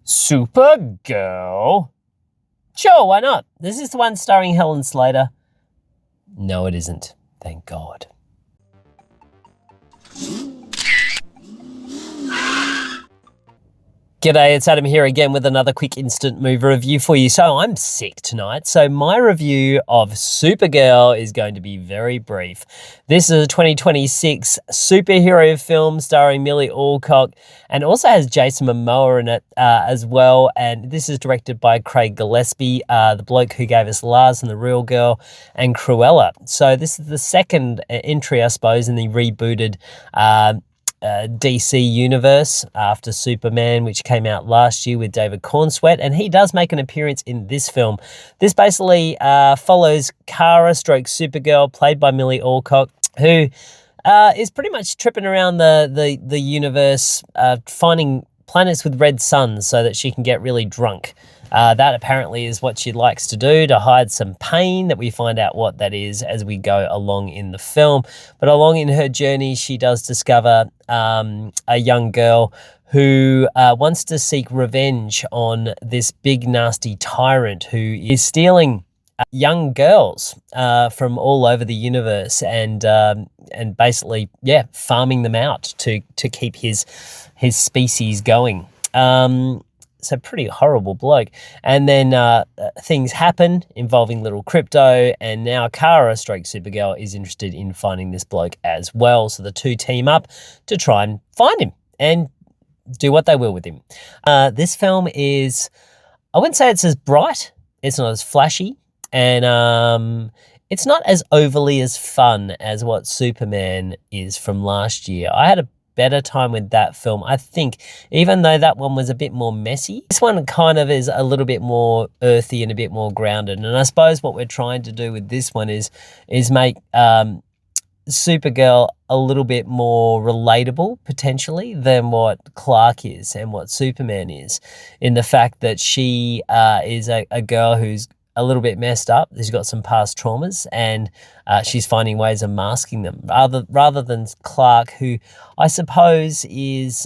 Supergirl? Sure, why not? Is this the one starring Helen Slater? No, it isn't. Thank God. G'day, it's Adam here again with another quick instant movie review for you. So I'm sick tonight, so my review of Supergirl is going to be very brief. This is a 2026 superhero film starring Milly Alcock and also has Jason Momoa in it as well. And this is directed by Craig Gillespie, the bloke who gave us Lars and the Real Girl and Cruella. So this is the second entry, I suppose, in the rebooted DC universe after Superman, which came out last year with David Cornsweet, and he does make an appearance in this film. This basically follows Kara Supergirl, played by Milly Alcock, who is pretty much tripping around the universe, finding planets with red suns so that she can get really drunk. That apparently is what she likes to do to hide some pain, that we find out what that is as we go along in the film. But along in her journey, she does discover a young girl who wants to seek revenge on this big nasty tyrant who is stealing young girls from all over the universe and basically, farming them out to keep his species going. So pretty horrible bloke. And then things happen involving little crypto, and now Kara Supergirl is interested in finding this bloke as well. So the two team up to try and find him and do what they will with him. This film is, I wouldn't say it's as bright, it's not as flashy, and it's not as overly as fun as what Superman is from last year. I had a better time with that film, I think, even though that one was a bit more messy. This one kind of is a little bit more earthy and a bit more grounded, and I suppose what we're trying to do with this one is make Supergirl a little bit more relatable, potentially, than what Clark is and what Superman is, in the fact that she is a girl who's a little bit messed up. She's got some past traumas, and she's finding ways of masking them, rather than Clark, who I suppose is,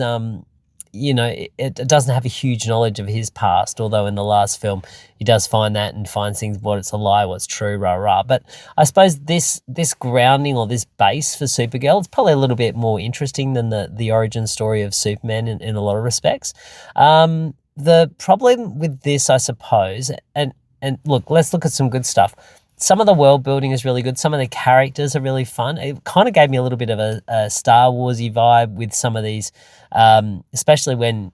it doesn't have a huge knowledge of his past, although in the last film he does find that and finds things, what's a lie, what's true, rah. But I suppose this grounding, or this base for Supergirl, it's probably a little bit more interesting than the origin story of Superman in a lot of respects. The problem with this, I suppose, and look, let's look at some good stuff. Some of the world building is really good. Some of the characters are really fun. It kind of gave me a little bit of a Star Wars-y vibe with some of these, especially when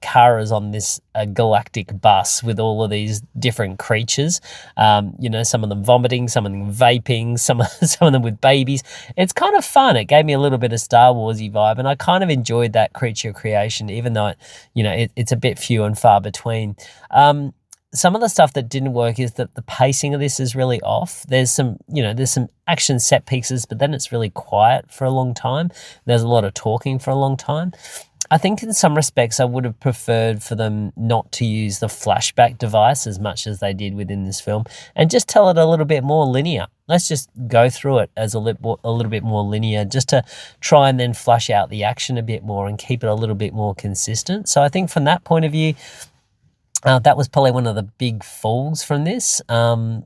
Kara's on this galactic bus with all of these different creatures. Some of them vomiting, some of them vaping, some of them with babies. It's kind of fun. It gave me a little bit of Star Wars-y vibe, and I kind of enjoyed that creature creation, even though it's a bit few and far between. Some of the stuff that didn't work is that the pacing of this is really off. There's some action set pieces, but then it's really quiet for a long time. There's a lot of talking for a long time. I think in some respects I would have preferred for them not to use the flashback device as much as they did within this film, and just tell it a little bit more linear. Let's just go through it as a little bit more linear, just to try and then flush out the action a bit more and keep it a little bit more consistent. So I think from that point of view, that was probably one of the big falls from this,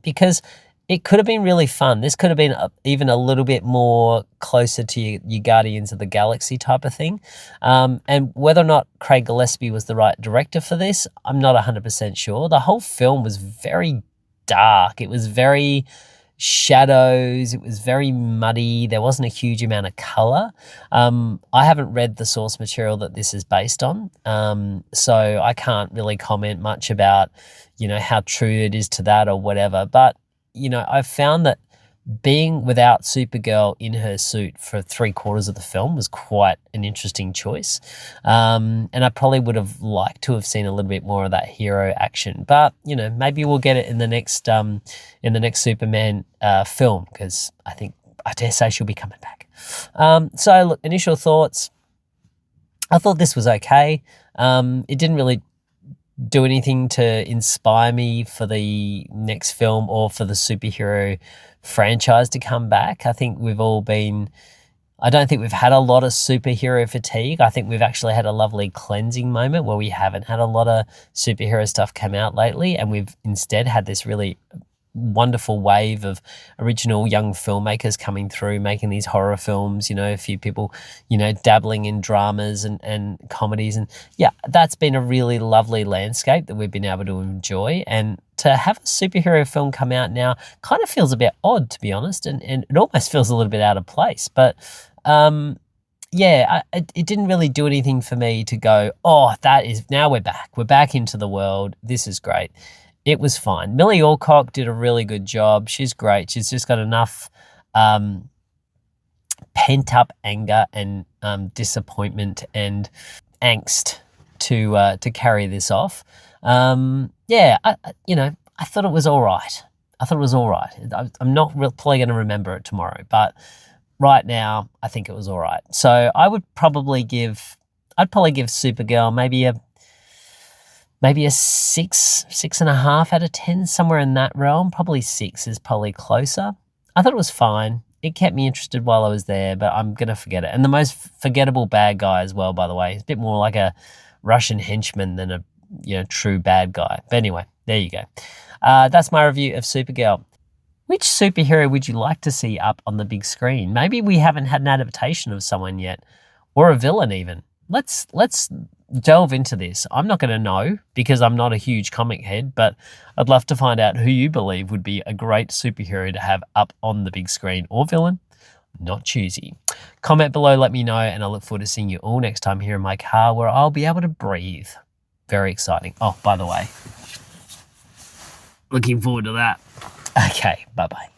because it could have been really fun. This could have been even a little bit more closer to your Guardians of the Galaxy type of thing. And whether or not Craig Gillespie was the right director for this, I'm not 100% sure. The whole film was very dark. It was very shadows. It was very muddy. There wasn't a huge amount of color. I haven't read the source material that this is based on, so I can't really comment much about how true it is to that or whatever. But I've found that being without Supergirl in her suit for 3/4 of the film was quite an interesting choice, and I probably would have liked to have seen a little bit more of that hero action. But maybe we'll get it in the next Superman film, because I dare say she'll be coming back. So look, initial thoughts. I thought this was okay. It didn't really do anything to inspire me for the next film or for the superhero franchise to come back. I think we've all been I don't think we've had a lot of superhero fatigue. I think we've actually had a lovely cleansing moment where we haven't had a lot of superhero stuff come out lately, and we've instead had this really wonderful wave of original young filmmakers coming through, making these horror films, a few people, dabbling in dramas and comedies. And yeah, that's been a really lovely landscape that we've been able to enjoy. And to have a superhero film come out now kind of feels a bit odd, to be honest, and it almost feels a little bit out of place. But it didn't really do anything for me to go, oh, now we're back. We're back into the world. This is great. It was fine. Milly Alcock did a really good job. She's great. She's just got enough pent-up anger and disappointment and angst to carry this off. I thought it was all right. I'm not probably going to remember it tomorrow, but right now I think it was all right. So I'd probably give Supergirl maybe a 6.5 out of 10, somewhere in that realm. Probably 6 is probably closer. I thought it was fine. It kept me interested while I was there, but I'm going to forget it. And the most forgettable bad guy as well, by the way. He's a bit more like a Russian henchman than a true bad guy. But anyway, there you go. That's my review of Supergirl. Which superhero would you like to see up on the big screen? Maybe we haven't had an adaptation of someone yet, or a villain even. Let's delve into this. I'm not going to know because I'm not a huge comic head, but I'd love to find out who you believe would be a great superhero to have up on the big screen, or villain. Not choosy. Comment below, let me know, and I look forward to seeing you all next time here in my car where I'll be able to breathe. Very exciting. Oh, by the way, looking forward to that. Okay, bye-bye.